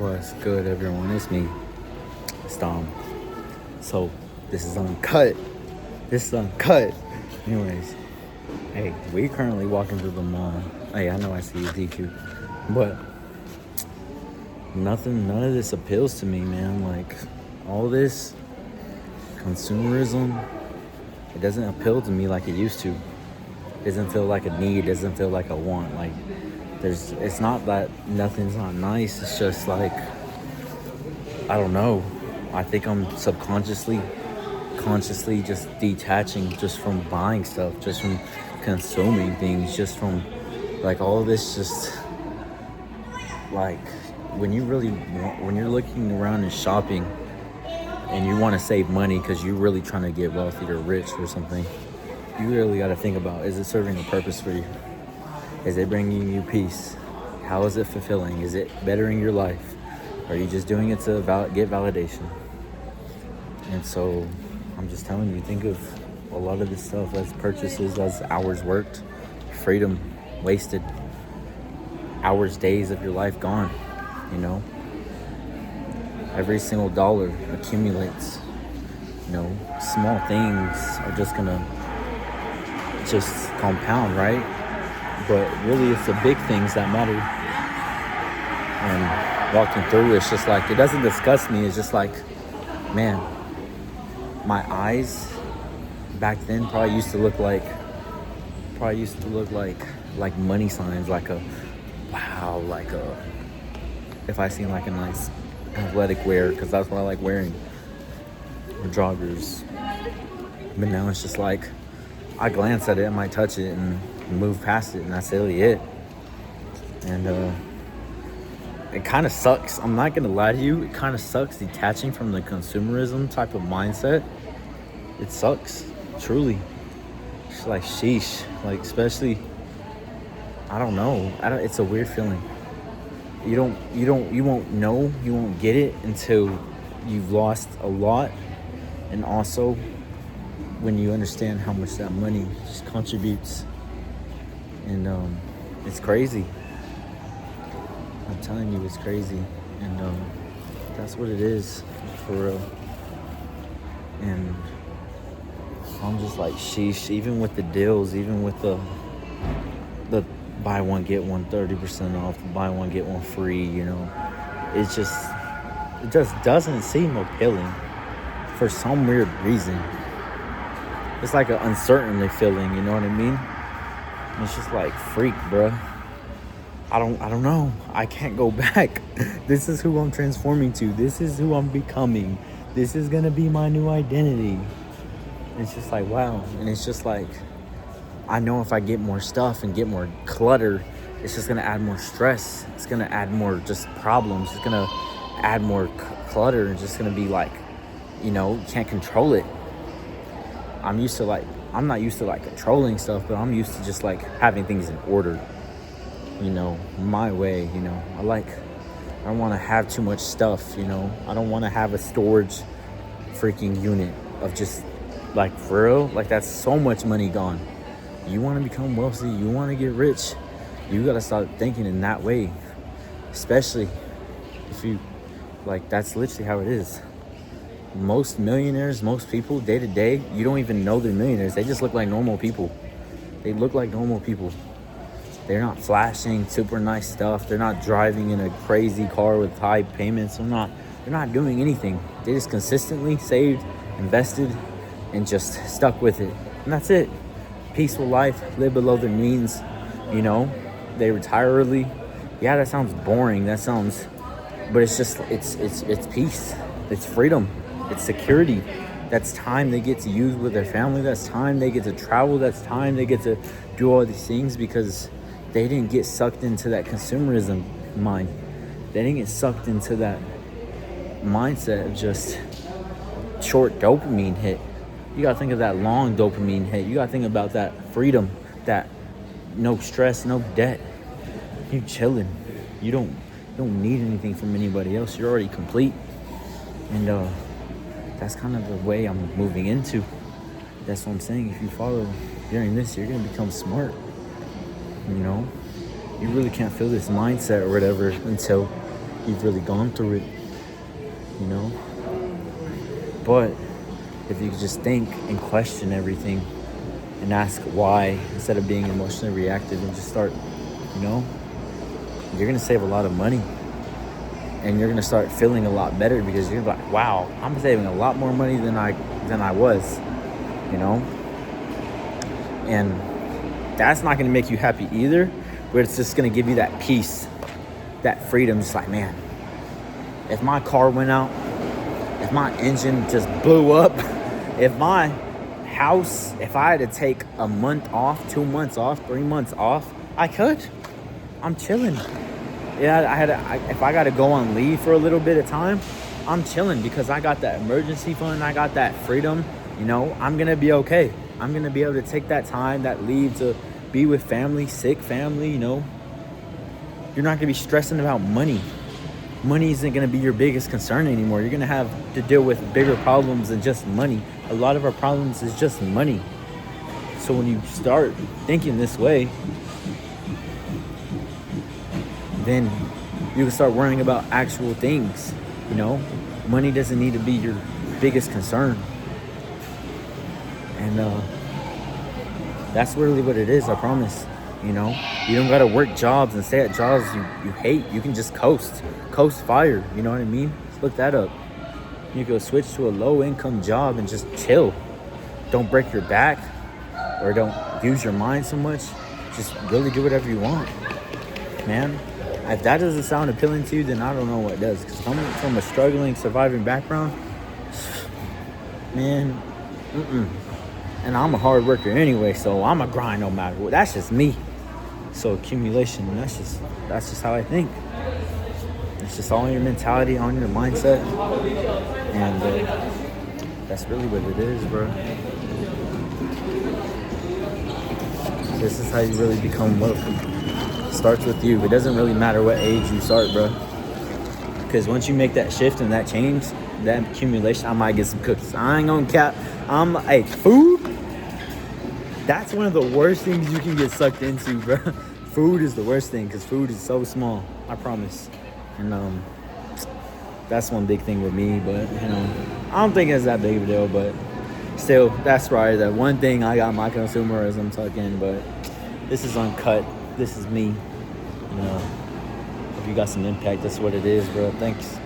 What's good, everyone? It's me, Stom. So, this is uncut. Anyways, hey, we currently walking through the mall. Hey, I know I see you, DQ, but none of this appeals to me, man. Like, all this consumerism, it doesn't appeal to me like it used to. It doesn't feel like a need. It doesn't feel like a want. Like, it's not that nothing's not nice. It's just like, I don't know. I think I'm consciously just detaching just from buying stuff, just from consuming things, just from like all this. Just like when you're looking around and shopping and you want to save money because you're really trying to get wealthy or rich or something, you really got to think about, is it serving a purpose for you? Is it bringing you peace? How is it fulfilling? Is it bettering your life? Are you just doing it to get validation? And so I'm just telling you, think of a lot of this stuff as purchases, as hours worked, freedom wasted, hours, days of your life gone, you know? Every single dollar accumulates, you know? Small things are just gonna just compound, right? But really it's the big things that matter. And walking through, it's just like, it doesn't disgust me. It's just like, man, my eyes back then probably used to look like money signs, like a wow, like a, if I seen like a nice athletic wear, because that's what I like wearing, or joggers. But now it's just like, I glance at it, I might touch it and move past it, and that's really it. And it kind of sucks. I'm not gonna lie to you. It kind of sucks detaching from the consumerism type of mindset. It sucks, truly. It's like sheesh. Like, especially, I don't know. It's a weird feeling. You won't know. You won't get it until you've lost a lot, and also when you understand how much that money just contributes. And it's crazy. I'm telling you, it's crazy. And that's what it is, for real. And I'm just like, sheesh. Even with the deals, even with the buy one get one 30% off, the buy one get one free, you know, it just doesn't seem appealing for some weird reason. It's like an uncertainty feeling, you know what I mean? It's just like, freak, bruh. I don't know. I can't go back. This is who I'm transforming to. This is who I'm becoming. This is gonna be my new identity. It's just like, wow. And it's just like, I know if I get more stuff and get more clutter, it's just gonna add more stress. It's gonna add more just problems. It's gonna add more clutter. It's just gonna be like, you know, you can't control it. I'm not used to like controlling stuff, but I'm used to just like having things in order, you know, my way, you know. I don't want to have too much stuff, you know. I don't want to have a storage freaking unit of just, like, for real, like, that's so much money gone. You want to become wealthy, you want to get rich, you got to start thinking in that way. Especially if you, like, that's literally how it is. Most millionaires, most people day to day, you don't even know they're millionaires. They just look like normal people. They look like normal people. They're not flashing super nice stuff. They're not driving in a crazy car with high payments. They're not doing anything. They just consistently saved, invested, and just stuck with it. And that's it. Peaceful life, live below their means, you know. They retire early. Yeah, that sounds boring. But it's just, it's peace. It's freedom. It's security. That's time they get to use with their family. That's time they get to travel. That's time they get to do all these things because they didn't get sucked into that consumerism mind. They didn't get sucked into that mindset of just short dopamine hit. You gotta think of that long dopamine hit. You gotta think about that freedom, that no stress, no debt. You chilling. You don't need anything from anybody else. You're already complete. And that's kind of the way I'm moving into. That's what I'm saying. If you follow during this, you're gonna become smart. You know, you really can't feel this mindset or whatever until you've really gone through it, you know. But if you could just think and question everything and ask why instead of being emotionally reactive and just start, you know, you're gonna save a lot of money. And you're gonna start feeling a lot better because you're like, wow, I'm saving a lot more money than I was, you know? And that's not gonna make you happy either, but it's just gonna give you that peace, that freedom. Just like, man, if my car went out, if my engine just blew up, if my house, if I had to take a month off, 2 months off, 3 months off, I could. I'm chilling. Yeah, if I got to go on leave for a little bit of time, I'm chilling because I got that emergency fund. I got that freedom. You know, I'm going to be okay. I'm going to be able to take that time, that leave to be with family, sick family, you know. You're not going to be stressing about money. Money isn't going to be your biggest concern anymore. You're going to have to deal with bigger problems than just money. A lot of our problems is just money. So when you start thinking this way, then you can start worrying about actual things, you know? Money doesn't need to be your biggest concern. And that's really what it is, I promise. You know? You don't gotta work jobs and stay at jobs you hate. You can just coast fire, you know what I mean? Let's look that up. You can switch to a low-income job and just chill. Don't break your back or don't use your mind so much. Just really do whatever you want, man. If that doesn't sound appealing to you, then I don't know what does. Because coming from a struggling, surviving background, man, and I'm a hard worker anyway, so I'm a grind no matter what. That's just me. So accumulation, that's just how I think. It's just all in your mentality, on your mindset, and that's really what it is, bro. This is how you really become wealthy. Starts with you. It doesn't really matter what age you start, bro, because once you make that shift and that change, that accumulation, I might get some cookies. I ain't gonna cap. Food, that's one of the worst things you can get sucked into, bro. Food is the worst thing because food is so small, I promise. And that's one big thing with me, but you know, I don't think it's that big of a deal, but still, that's probably the one thing I got my consumerism tucked in. But this is uncut. This is me. You know, if you got some impact, that's what it is, bro. Thanks.